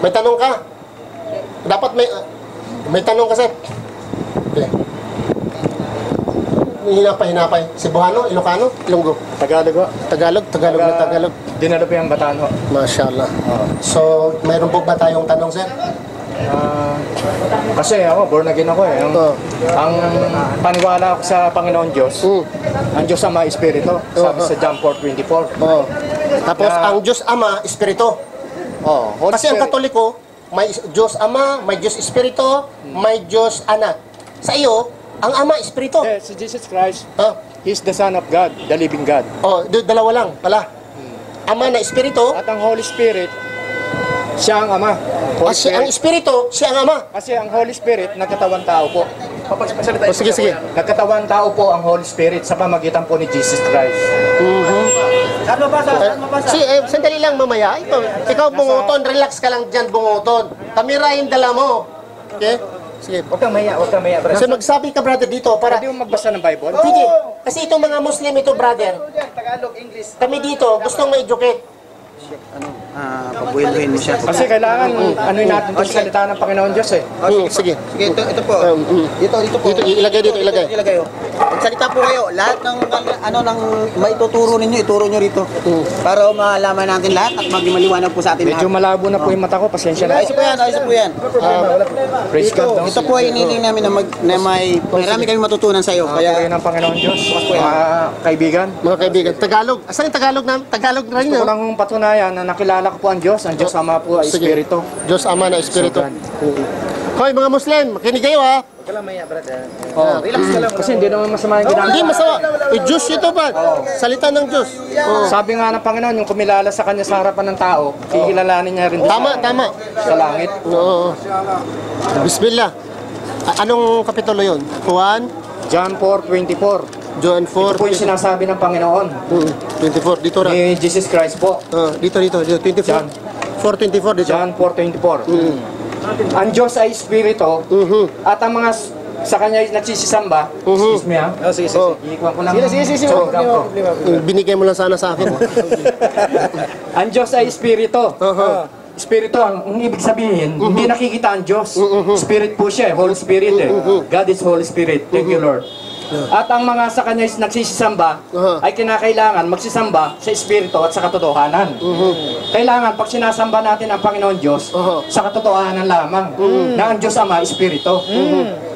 May tanong ka? Dapat may tanong ka, sir. Okay. Hinapay. Cebuano, Ilocano, Ilonggo. Tagalog. Tagalog na Tagalog. Dinalo po yung bataan ho. Mashallah. So, mayroon po ba tayong tanong, sir? Kasi ako, born again ako eh. Ang paniwala ko sa Panginoon Diyos, ang Diyos Ama, Espiritu, sabi sa John 4:24. Tapos, ang Diyos Ama, Espiritu. Kasi ang Katoliko, may Diyos Ama, may Diyos Espiritu, may Diyos Anak. Sa iyo, ang Ama, Espiritu. Si Jesus Christ, He's the Son of God, the living God. Dalawa lang pala. Ama na Espiritu. At ang Holy Spirit, siya ang Ama. Ang Espiritu, siya ang Ama. Kasi ang Holy Spirit, nagkatawang tao po. Sige. Nagkatawang tao po ang Holy Spirit sa pamagitan po ni Jesus Christ. Saan mabasa? Sandali lang mamaya. Ikaw bunguton, relax ka lang dyan bunguton. Kamera yung dala mo. Okay? Sige. Huwag kang maya, brother. So magsabi ka, brother, dito para... Pwede mo magbasa ng Bible? Sige. Kasi itong mga Muslim ito, brother. Tagalog, English. Kami dito, gustong ma-educate. Pabuhin mo siya. Kasi kailangan, anuin natin itong salita ng Panginoon Diyos eh. Sige. Sige, ito po. Dito po. Ilagay. Magsalita po kayo. Lahat ng maituturo ninyo, ituro nyo rito. Para malaman natin lahat at maging maliwanag po sa atin lahat. Medyo malabo na po yung mata ko, pasensya na. Ayos po yan. Praise God. Ito po ay iniling namin na may marami kami matutunan sa iyo. Kaya ng Panginoon Diyos, mga kaibigan. Mga kaibigan, Tagalog. Asan yung Tagalog na? Tagalog na rin Gusto ko yun. lang patunayan na nakilala ko po ang Diyos. Ang Diyos Ama po ay Sige. Espiritu. Diyos Ama na Espiritu. Hoy, mga Muslim, makinig kayo ha. Huwag ka lang maya, brother. Relax ka lang. Kasi hindi naman masama yung ginagawa. Hindi masama. Diyos ito ba? Salita ng Diyos. Sabi nga ng Panginoon, yung kumilala sa Kanya sa harapan ng tao, kikilalanin niya rin Tama. sa langit. Oo. Bismillah. Anong kapitulo yun? Juan? John 4:24. John 4. Ito po yung sinasabi ng Panginoon 24. Dito ra. ni Jesus Christ po. Dito. 24. John. 4:24 dito. John 4:24. Ang Diyos ay Espiritu at ang mga sa Kanya nagsisisamba. Excuse me ha. Sige. Iikuha ko lang. Sige. Binigay mo lang sana sa akin. Ang Diyos ay Espiritu. Espiritu, ang ibig sabihin, hindi nakikita ang Diyos. Spirit po siya, Holy Spirit eh. God is Holy Spirit. Thank you, Lord. At ang mga sa Kanya nagsisisamba ay kinakailangan magsisamba sa Espiritu at sa katotohanan. Kailangan pag sinasamba natin ang Panginoon Diyos sa katotohanan lamang na ang Diyos Ama, Espiritu.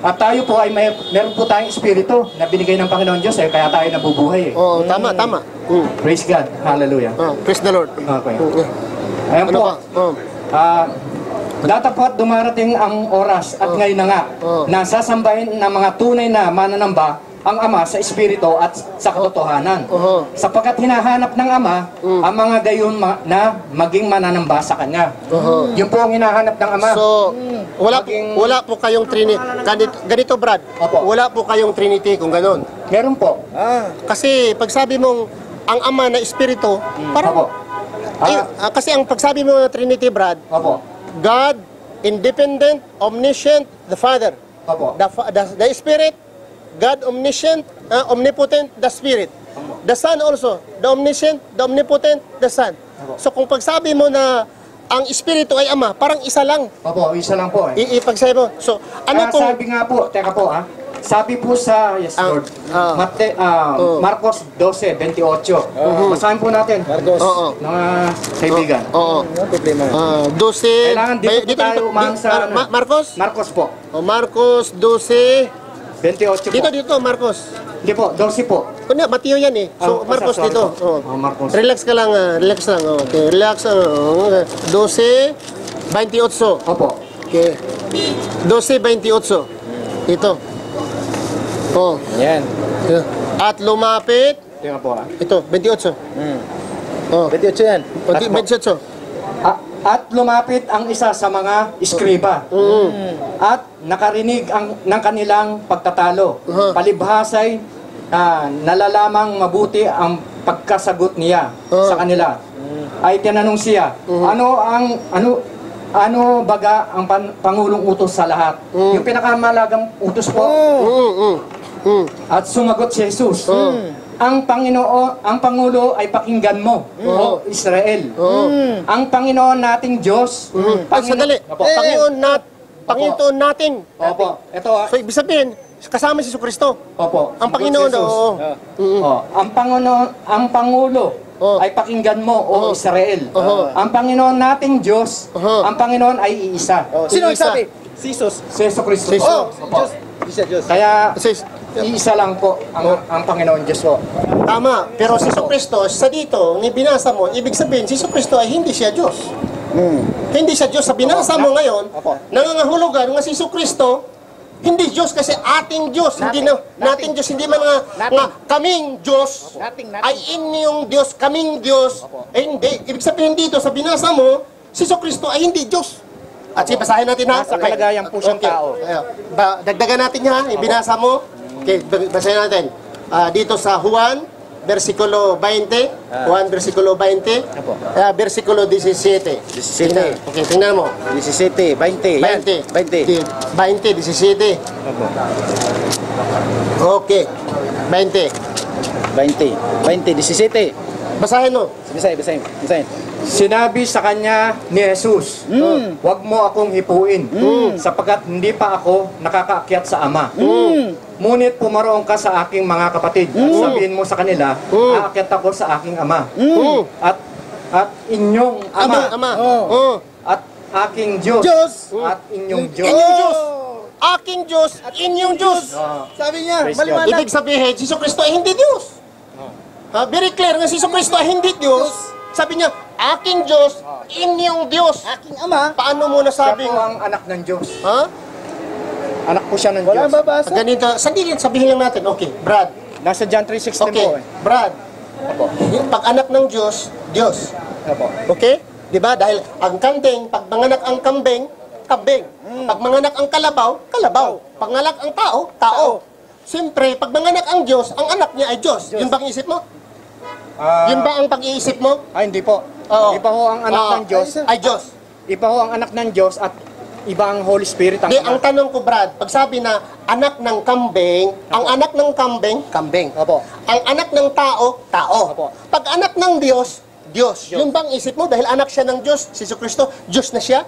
At tayo po ay meron po tayong Espiritu na binigay ng Panginoon Diyos eh, kaya tayo nabubuhay eh. Tama. Praise God. Hallelujah. Praise the Lord. Okay. Ayan po. Datapot dumarating ang oras at ngayon na nga na sasambahin ng mga tunay na mananamba ang Ama sa Espiritu at sa katotohanan. Sapagkat hinahanap ng Ama ang mga gayon na maging mananamba sa Kanya. Yun po ang hinahanap ng Ama. So, wala po kayong Trinity. Ganito, Brad. Wala po kayong Trinity kung ganon. Meron po. Kasi pag sabi mong ang Ama na Espiritu, parang... kasi ang pagsabi mo ng Trinity, Brad, God, independent, omniscient, the Father. The Spirit, God omniscient, omnipotent, the Spirit. The Son also, the omniscient, the omnipotent, the Son. So kung pagsabi mo na ang Espiritu ay Ama, parang isa lang. Isa lang po eh. Ipagsabi mo. So, ano kung... Sabi nga po, teka po sabi po sa, yes Lord, Marcos 12:28. Basahin po natin. Marcos. Mga kaibigan. 12. Kailangan dito tayo umahang sa... Marcos? Marcos po. Marcos 12. 28 po. Dito, Marcos. Hindi po, 12 po. Kunya, Mateo yan eh. So, Marcos dito. Marcos. Relax ka lang, relax lang. Okay, relax. 12:28. Opo. Okay. 12:28. Ito. Yan. At lumapit. Tingnan po Ito, 28. 28 yan. 28. At lumapit ang isa sa mga iskriba. At nakarinig ng kanilang pagtatalo. Palibhasay nalalamang mabuti ang pagkasagot niya sa kanila. Ay tinanong siya, ano baga ang Pangulong utos sa lahat? Yung pinakamalagang utos po. At sumagot si Jesus, ang Pangulo ay pakinggan mo, o Israel. Ang Panginoon nating Diyos, Ay, sandali. Panginoon natin. Opo, ito So, ibig sabihin, kasama si Kristo. Opo. Ang Panginoon, Jesus. oo. Ang Pangulo Oh. ay pakinggan mo, o Israel. Oh. Ang Panginoon nating Diyos, Oh. ang Panginoon ay iisa. Sino Iisa. nagsabi? Jesus. Si Yesu Cristo. Si Oh, Opo. Diyos. Kaya, Kasi, iisa lang po ang Panginoon Diyos po. tama. Pero si Kristo, sa dito, ni binasa mo, ibig sabihin, si Kristo ay hindi siya Diyos. Hindi siya Diyos. Sa binasa mo ngayon, Opo. nangangahulugan nga si Kristo, hindi Diyos kasi ating Diyos. Hindi na nating Diyos. Hindi man nga kaming Diyos. Nating. Ay inyong Diyos, kaming Diyos. Eh hindi. Ibig sabihin dito, sa binasa mo, si Kristo ay hindi Diyos. At sige, basahin natin ha. Nasa kalagayan po siyang tao. Dagdagan natin ha. Ibinasa mo. Okay, basahin natin. Dito sa Juan, versikulo 20. Juan, versikulo 20. Versikulo 17. 17. Okay, tingnan mo. 17, 20. 20. 20. 20, 17. Okay. 20. 20, 17. Basahin mo. Basahin. Sinabi sa kanya ni Jesus, huwag mo akong hipuin, sapagkat hindi pa ako nakakaakyat sa Ama. Ngunit pumaroon ka sa aking mga kapatid at sabihin mo sa kanila, aakyat ako sa aking Ama. At inyong Ama. Ama. At aking Diyos. Diyos. At inyong Diyos. Inyong Diyos. Aking Diyos at inyong Diyos. Sabi niya, Praise maliwanag. Ibig sabihin, si Kristo ay hindi Diyos. Very clear nga si Kristo ay hindi Diyos. Sabi niya, aking Diyos, inyong Diyos. Aking Ama. Paano mo Siya nasabing, po ang anak ng Diyos. ha? Anak po siya ng Wala Diyos. babasa. Ganito, sandali, sabihin lang natin. Okay, Brad. Nasa John 3:16 Okay, po. Brad. Yung pag anak ng Diyos, Diyos. Okay? Di ba? Dahil ang kambing, pag manganak ang kambing, kambing. Pag manganak ang kalabaw, kalabaw. Pag manganak ang tao, tao. Siyempre, pag manganak ang Diyos, ang anak niya ay Diyos. Yun bang isip mo? Yun ba ang pag-iisip mo? Hindi po. Oo. Iba ho ang anak ng Diyos. Ay Diyos. Iba ho ang anak ng Diyos at iba ang Holy Spirit ang Di, ang Ama. tanong ko, Brad, pag sabi na anak ng kambing, ang anak ng kambing, kambing. Opo. Ang anak ng tao, tao. Opo. Pag anak ng Diyos, Diyos. Yun bang isip mo? Dahil anak siya ng Diyos, si Kristo, Diyos na siya?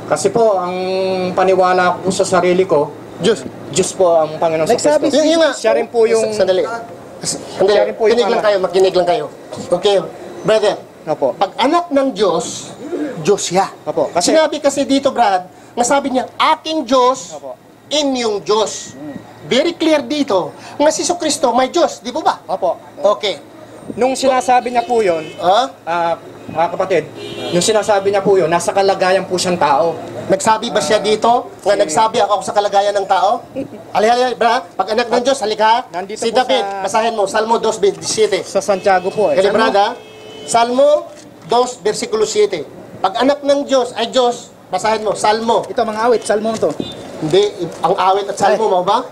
Kasi po, ang paniwala ko sa sarili ko, Diyos. Diyos po ang Panginoon sa Nagsabi Kristo. Yung nga. Siya rin po yung... Sandali. Sandali. Siya rin po yung Kinig lang ama. kayo, makinig lang kayo. Okay. Brother, Opo. pag anak ng Diyos, Diyos siya. Opo. Kasi- Sinabi kasi dito, Brad, nasabi niya, aking Diyos, Opo. inyong Diyos. Very clear dito, nga si Kristo may Diyos, di ba ba? Opo. Okay. Nung sinasabi niya po yun, mga kapatid, nung sinasabi niya po yun, nasa kalagayan po siyang tao. Nagsabi ba siya dito? Nga nagsabi ako sa kalagayan ng tao? Halika, Brad, pag anak ng Diyos, halika. Nandito Si po David, sa- basahin mo, Salmo 2:17. Sa Santiago po eh. Kali Brada, Salmo 2, versikulo 7. Pag anak ng Diyos ay Diyos, basahin mo, Salmo. Ito mga awit, salmo to. Hindi, ang awit at Salmo mo ba?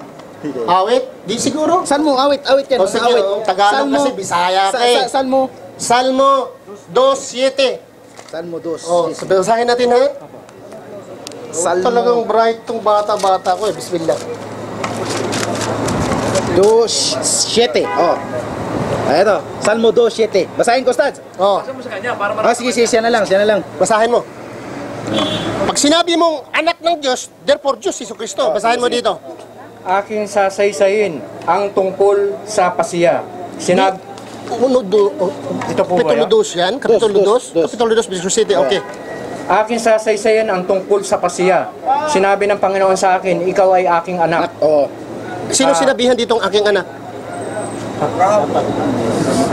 Awit? Di siguro. Salmo, awit yan. O mga sige, awit. Tagalog kasi, Bisaya ka eh. Salmo. Salmo 2:7. Salmo 2. O, basahin natin ha. Salmo Talagang bright tong bata-bata ko eh. Bismillah. 2:7. Oh. Ito, Salmo 2:7. Basahin ko, Stads. O, Sige, siya na lang. basahin mo. Pag sinabi mong anak ng Diyos, therefore Diyos, si Kristo. Basahin mo dito. Aking sasaysayin ang tungkol sa pasiya. Ito po ba Kapitulo yan? 2 yan? Kapitulo 2? Dos. Kapitulo 2, versikulo 7. Okay. Aking sasaysayan ang tungkol sa pasiya. Sinabi ng Panginoon sa akin, ikaw ay aking anak. Oh. Sino sinabihan ditong aking anak?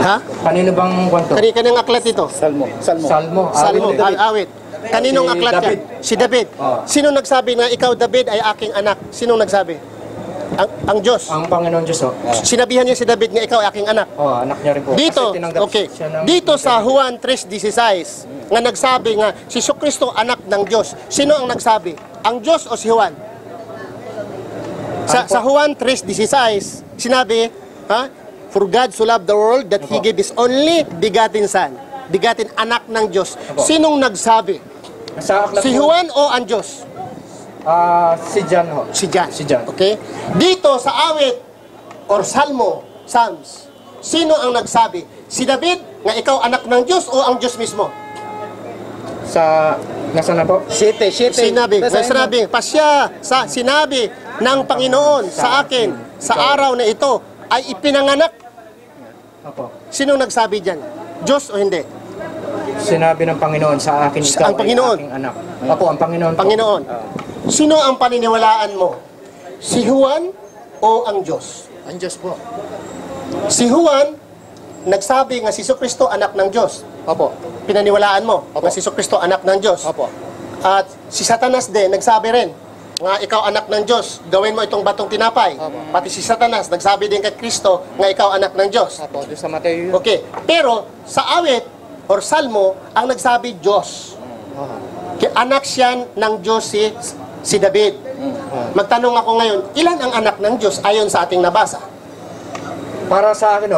Ha? Kanino bang kwanto? Kanang aklat ito? Salmo. Salmo. Salmo, Awit. awit. Kaninong Si aklat yan? David. Si David. Oh. Sino nagsabi na ikaw, David, ay aking anak? Sino nagsabi? Ang Diyos. Ang Panginoon Diyos, oh. Sinabihan niya si David nga ikaw ay aking anak. Oh, anak niya rin po. Dito, Kasi tinanggap okay. siya ng- Dito sa Juan 3:16, nga nagsabi nga si Kristo anak ng Diyos. Sino ang nagsabi? Ang Diyos o si Juan? Sa Juan 3:16, sinabi, ha? For God so loved the world that He gave His only begotten Son. Begotten anak ng Diyos. Sinong nagsabi? Sa aklat Si po, Juan o ang Diyos? si John ho. Si John. Si John. Okay? Dito sa awit or salmo, Psalms. Sino ang nagsabi? Si David nga ikaw anak ng Diyos o ang Diyos mismo? Nasa na po? Sinabi, pasya sa sinabi ng Panginoon sa akin sa araw na ito ay ipinanganak. Opo. Sino nagsabi diyan? Diyos o hindi? Sinabi ng Panginoon sa akin, ikaw Ang Panginoon. ay aking anak. Opo, ang Panginoon po. Panginoon. Sino ang paniniwalaan mo? Si Juan o ang Diyos? Ang Diyos po. Si Juan nagsabi nga si Jesucristo anak ng Diyos. Opo. Pinaniwalaan mo Opo. nga si Jesucristo anak ng Diyos. Opo. At si Satanas din nagsabi rin nga ikaw anak ng Diyos, gawin mo itong batong tinapay. Opo. Pati si Satanas nagsabi din kay Kristo nga ikaw anak ng Diyos. Opo, doon sa Mateo. Okay. Pero sa awit or salmo ang nagsabi Diyos. Kaya anak siya ng Diyos si David. Magtanong ako ngayon, ilan ang anak ng Diyos ayon sa ating nabasa? Para sa akin,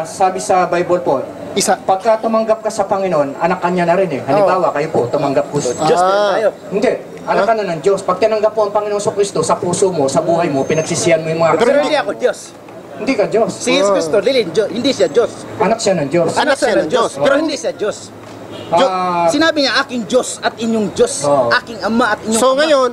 sabi sa Bible po, Isa. pagka tumanggap ka sa Panginoon, anak ka niya na rin eh. Halimbawa, kayo po, tumanggap po doon. Diyos din tayo. Hindi, anak ka na ng Diyos. Pag tinanggap po ang Panginoon sa Kristo, sa puso mo, sa buhay mo, pinagsisiyan mo yung mga Pero hindi ako Diyos. Hindi ka Diyos. Si Jesus Cristo, hindi siya Diyos. Anak siya ng Diyos. Anak siya ng Diyos. Pero hindi siya Diyos. Ah, Sinabi niya, aking Diyos at inyong Diyos. Oo. Aking Ama at inyong So Ama. ngayon,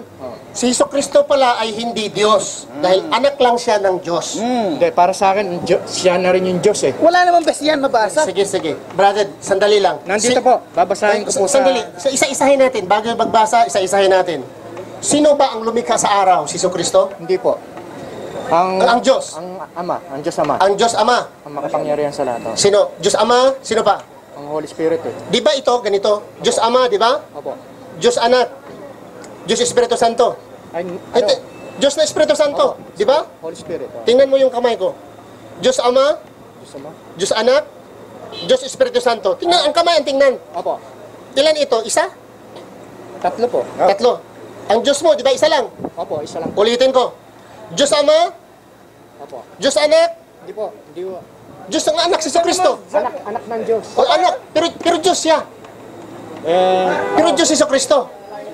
si Jesucristo pala ay hindi Diyos. Dahil anak lang siya ng Diyos. Hindi, para sa akin, siya na rin yung Diyos eh. Wala namang best yan mabasa. Sige. Brother, sandali lang. Nandito po, babasahin ko po sa... Sandali. Isa-isahin natin. Bago magbasa, isa-isahin natin. Sino ba ang lumikha sa araw? Si Jesucristo? Hindi po. Ang Diyos. Ang Ama, ang Diyos Ama. Ang Diyos Ama. Ang makapangyarihan sa lahat. Sino? Diyos Ama. Sino pa? Ang Holy Spirit eh. Di ba ito, ganito? Diyos Ama, di ba? Opo. Diyos Anak. Diyos Espiritu Santo. Ay, Ito, Diyos na Espiritu Santo. Di ba? Holy Spirit. Tingnan mo yung kamay ko. Diyos Ama, Diyos Ama. Diyos Anak, Diyos Espiritu Santo. Tingnan, ang kamay ang tingnan. Opo. Ilan ito? Isa? Tatlo po. Tatlo. Ang Diyos mo, di ba? Isa lang. Opo, isa lang. Ulitin ko. Diyos Ama, Opo. Diyos Anak, Hindi po. Hindi po. Diyos ang anak si Kristo. Anak ng Diyos. O anak, pero Diyos siya. Pero Diyos si Kristo.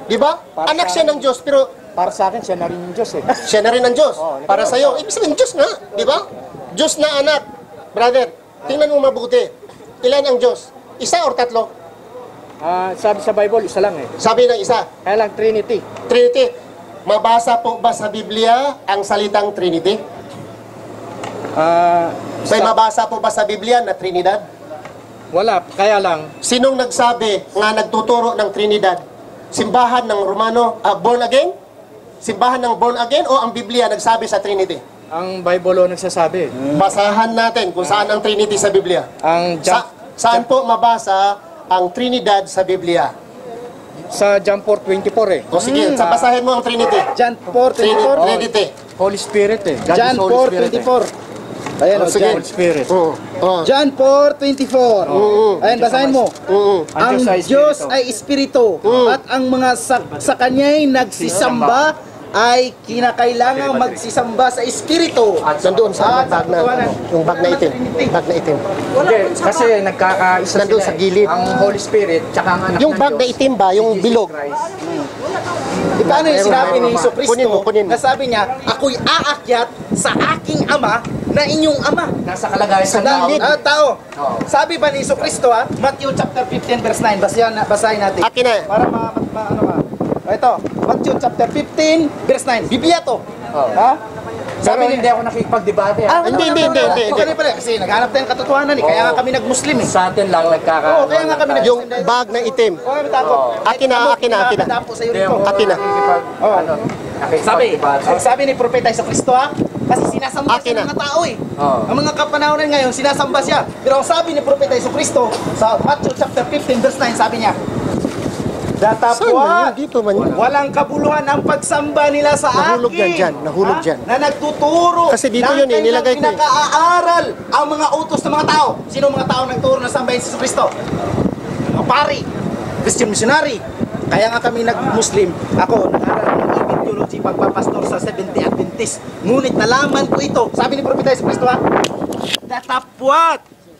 Di ba? Anak siya ng Diyos, pero Para sa akin, siya na rin yung Diyos eh. siya na rin ang Diyos. Para sa iyo, ibig sabihin Diyos nga, di ba? Diyos na anak. Brother, tingnan mo mabuti. Ilan ang Diyos? Isa or tatlo? Sabi sa Bible, isa lang eh. Sabi ng isa, Kaya lang, Trinity. Trinity. Mabasa po ba sa Biblia ang salitang Trinity? May mabasa po ba sa Biblia na Trinidad? Wala, kaya lang, Sinong nagsabi nga nagtuturo ng Trinidad? Simbahan ng Romano, born again? Simbahan ng born again o ang Biblia nagsabi sa Trinity? ang Bible o nagsasabi. Basahan natin kung saan ang Trinity sa Biblia. Ang Saan po mabasa ang Trinidad sa Biblia? sa John 4:24 eh. O sige, basahin mo ang Trinity. John 4:24. Trinity. Holy Spirit eh. God John is Holy Spirit eh. 4:24. Ayan, Oh, sige. Holy Spirit. John 4:24. Ayan, basahin mo. Ang Diyos ay Espiritu at ang mga sa Kanya'y nagsisamba ay kinakailangang magsisamba sa Espiritu. Nandoon sa bag na, yung bag na itim. Bag na itim. Hindi, kasi nagkakaisa Nandun sila sa gilid. Ang Holy Spirit, tsaka ang anak Yung ng bag na Diyos, itim ba, yung si Jesus bilog? Christ. Di ba ano yung sinabi ni Iso Cristo? Kunin mo. Na sabi niya, ako'y aakyat sa aking Ama na inyong Ama. Nasa kalagayan sa Tao. tao. Tao. Oo. Sabi ba ni Iso Cristo Matthew chapter 15 verse 9. Basahin natin. Akin na. Para ano ka. Ito, Matthew chapter 15 verse 9. Biblia to. Oo. Ha? Sabi hindi ako nakikipagdebate. Hindi. Okay pala kasi naghanap tayo ng katotohanan eh. Kaya nga kami nag-Muslim eh. Sa atin lang Oo, kaya nga kami Yung nag-Muslim. bag na itim. Okay, tapo. Akin na. Tapo sa iyo Hindi rito. ako Akin na. ano, Sabi, nakikipagdebate. sabi ni Propeta Iso Cristo kasi sinasamba Akin siya ng na. mga tao eh. Oo. Ang mga kapanahonan ngayon, sinasamba siya. Pero ang sabi ni Propeta Iso Cristo sa Matthew chapter 15 verse 9, sabi niya, Saan man Datapwa, yun? Dito man yun. walang kabuluhan ang pagsamba nila sa Nahulog akin. yan dyan, nahulog Ha? dyan. Na nagtuturo. Kasi dito ng yun eh, kanyang nilagay ko eh. pinaka-aaral ang mga utos ng mga tao. Sino ang mga tao nagturo ng sambahin si Kristo? Mga pari, Christian missionary. Kaya nga kami nag-Muslim. Ako, nag-aral ng ibig theology, pagpapastor sa 70 Adventist. Ngunit nalaman ko ito. Sabi ni Propeta Yesu Cristo, Datapwat,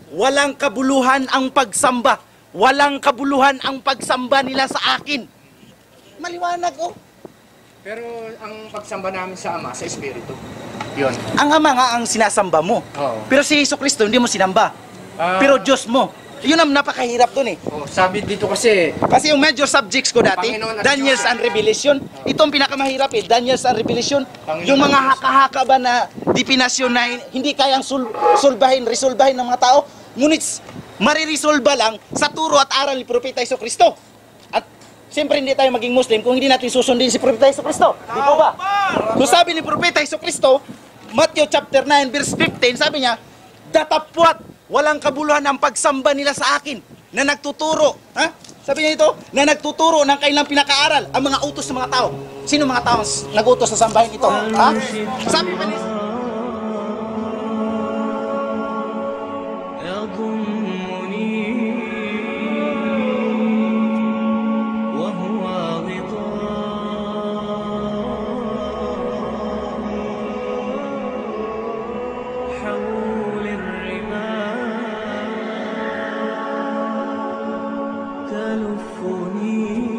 walang kabuluhan ang pagsamba. Walang kabuluhan ang pagsamba nila sa akin. Maliwanag oh. Pero ang pagsamba namin sa Ama, sa Espiritu. Yun. Ang Ama nga ang sinasamba mo. Oo. Pero si Hesus Kristo hindi mo sinamba. Ah. Pero Diyos mo. Yun ang napakahirap dun eh. Oh, sabi dito kasi, Kasi yung major subjects ko dati, Panginoon at Daniel's Diyos. and Revelation, itong pinakamahirap eh, Daniel's and Revelation, Panginoon yung mga at Diyos. haka-haka ba na definasyon na hindi kayang resolbahin ng mga tao, ngunit mariresolba lang sa turo at aral ni Propeta Hesus Kristo. At siyempre hindi tayo maging Muslim kung hindi natin susundin si Propeta Hesus Kristo. Di po ba? So sabi ni Propeta Hesus Kristo, Matthew chapter 9 verse 15, sabi niya, datapwat, walang kabuluhan ang pagsamba nila sa akin na nagtuturo. Ha? Sabi niya ito, na nagtuturo ng kailang pinakaaral ang mga utos ng mga tao. Sino mga tao nag-utos sa sambahin ito? Ha? Sabi pa ni يضمني وهو غطاء حول الرمال تلفني